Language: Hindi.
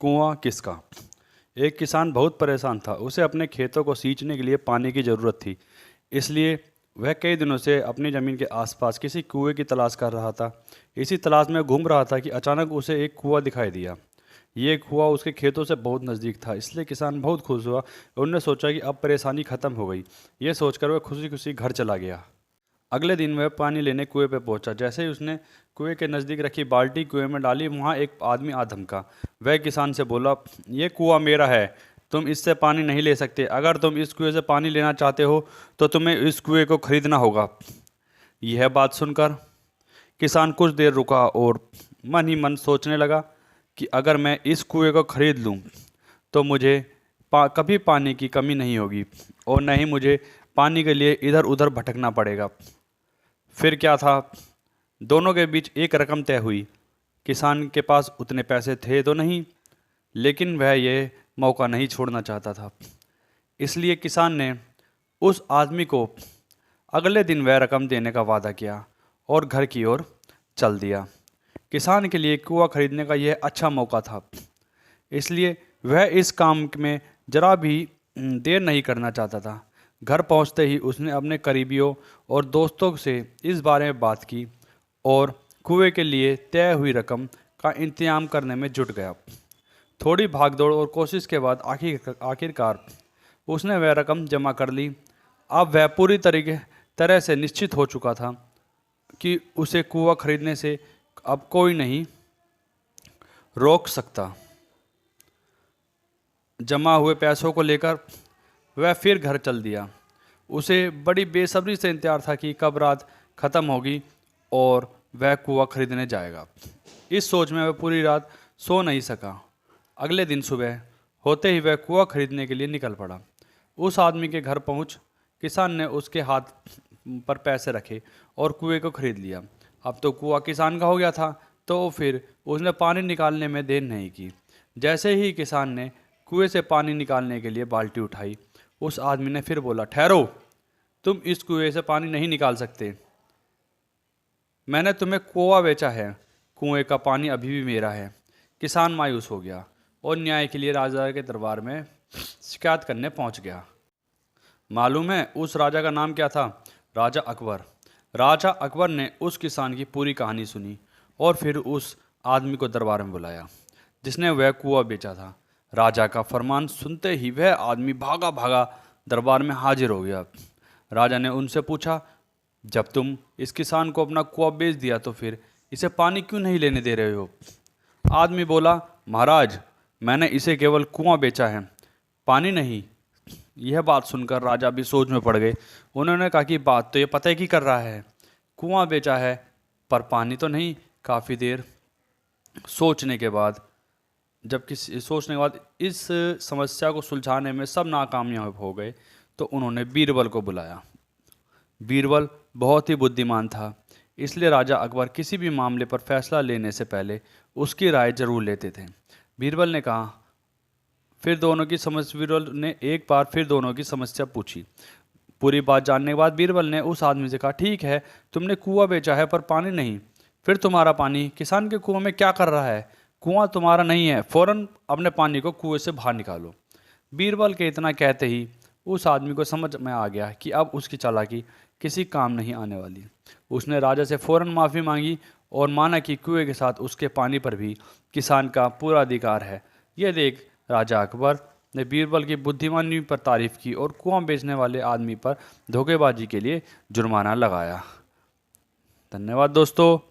कुआं किसका। एक किसान बहुत परेशान था। उसे अपने खेतों को सींचने के लिए पानी की ज़रूरत थी। इसलिए वह कई दिनों से अपनी ज़मीन के आसपास किसी कुएं की तलाश कर रहा था। इसी तलाश में घूम रहा था कि अचानक उसे एक कुआं दिखाई दिया। ये कुआं उसके खेतों से बहुत नज़दीक था, इसलिए किसान बहुत खुश हुआ। उन्होंने सोचा कि अब परेशानी ख़त्म हो गई। ये सोचकर वह खुशी खुशी घर चला गया। अगले दिन वह पानी लेने कुएं पे पहुंचा। जैसे ही उसने कुएं के नज़दीक रखी बाल्टी कुएं में डाली, वहां एक आदमी आ धमका। वह किसान से बोला, ये कुआं मेरा है, तुम इससे पानी नहीं ले सकते। अगर तुम इस कुएं से पानी लेना चाहते हो तो तुम्हें इस कुएं को खरीदना होगा। यह बात सुनकर किसान कुछ देर रुका और मन ही मन सोचने लगा कि अगर मैं इस कुएं को खरीद लूं तो मुझे कभी पानी की कमी नहीं होगी और न ही मुझे पानी के लिए इधर उधर भटकना पड़ेगा। फिर क्या था, दोनों के बीच एक रकम तय हुई। किसान के पास उतने पैसे थे तो नहीं, लेकिन वह यह मौका नहीं छोड़ना चाहता था। इसलिए किसान ने उस आदमी को अगले दिन वह रकम देने का वादा किया और घर की ओर चल दिया। किसान के लिए कुआं खरीदने का यह अच्छा मौका था, इसलिए वह इस काम में जरा भी देर नहीं करना चाहता था। घर पहुंचते ही उसने अपने करीबियों और दोस्तों से इस बारे में बात की और कुएं के लिए तय हुई रकम का इंतजाम करने में जुट गया। थोड़ी भागदौड़ और कोशिश के बाद आखिरकार उसने वह रकम जमा कर ली। अब वह पूरी तरह से निश्चित हो चुका था कि उसे कुआं खरीदने से अब कोई नहीं रोक सकता। जमा हुए पैसों को लेकर वह फिर घर चल दिया। उसे बड़ी बेसब्री से इंतजार था कि कब रात खत्म होगी और वह कुआं खरीदने जाएगा। इस सोच में वह पूरी रात सो नहीं सका। अगले दिन सुबह होते ही वह कुआं खरीदने के लिए निकल पड़ा। उस आदमी के घर पहुंच किसान ने उसके हाथ पर पैसे रखे और कुएं को खरीद लिया। अब तो कुआं किसान का हो गया था, तो फिर उसने पानी निकालने में देर नहीं की। जैसे ही किसान ने कुएं से पानी निकालने के लिए बाल्टी उठाई, उस आदमी ने फिर बोला, ठहरो, तुम इस कुएं से पानी नहीं निकाल सकते। मैंने तुम्हें कुआं बेचा है, कुएं का पानी अभी भी मेरा है। किसान मायूस हो गया और न्याय के लिए राजा के दरबार में शिकायत करने पहुंच गया। मालूम है उस राजा का नाम क्या था? राजा अकबर। राजा अकबर ने उस किसान की पूरी कहानी सुनी और फिर उस आदमी को दरबार में बुलाया जिसने वह कुआं बेचा था। राजा का फरमान सुनते ही वह आदमी भागा भागा दरबार में हाजिर हो गया। राजा ने उनसे पूछा, जब तुम इस किसान को अपना कुआं बेच दिया तो फिर इसे पानी क्यों नहीं लेने दे रहे हो? आदमी बोला, महाराज, मैंने इसे केवल कुआं बेचा है, पानी नहीं। यह बात सुनकर राजा भी सोच में पड़ गए। उन्होंने कहा कि बात तो ये पता की कर रहा है, कुआं बेचा है पर पानी तो नहीं। काफ़ी देर सोचने के बाद इस समस्या को सुलझाने में सब नाकामयाब हो गए, तो उन्होंने बीरबल को बुलाया। बीरबल बहुत ही बुद्धिमान था, इसलिए राजा अकबर किसी भी मामले पर फैसला लेने से पहले उसकी राय जरूर लेते थे। बीरबल ने एक बार फिर दोनों की समस्या पूछी। पूरी बात जानने के बाद बीरबल ने उस आदमी से कहा, ठीक है, तुमने कुआं बेचा है पर पानी नहीं, फिर तुम्हारा पानी किसान के कुएं में क्या कर रहा है? कुआं तुम्हारा नहीं है, फौरन अपने पानी को कुएं से बाहर निकालो। बीरबल के इतना कहते ही उस आदमी को समझ में आ गया कि अब उसकी चालाकी किसी काम नहीं आने वाली। उसने राजा से फौरन माफ़ी मांगी और माना कि कुएं के साथ उसके पानी पर भी किसान का पूरा अधिकार है। यह देख राजा अकबर ने बीरबल की बुद्धिमानी पर तारीफ की और कुआं बेचने वाले आदमी पर धोखेबाजी के लिए जुर्माना लगाया। धन्यवाद दोस्तों।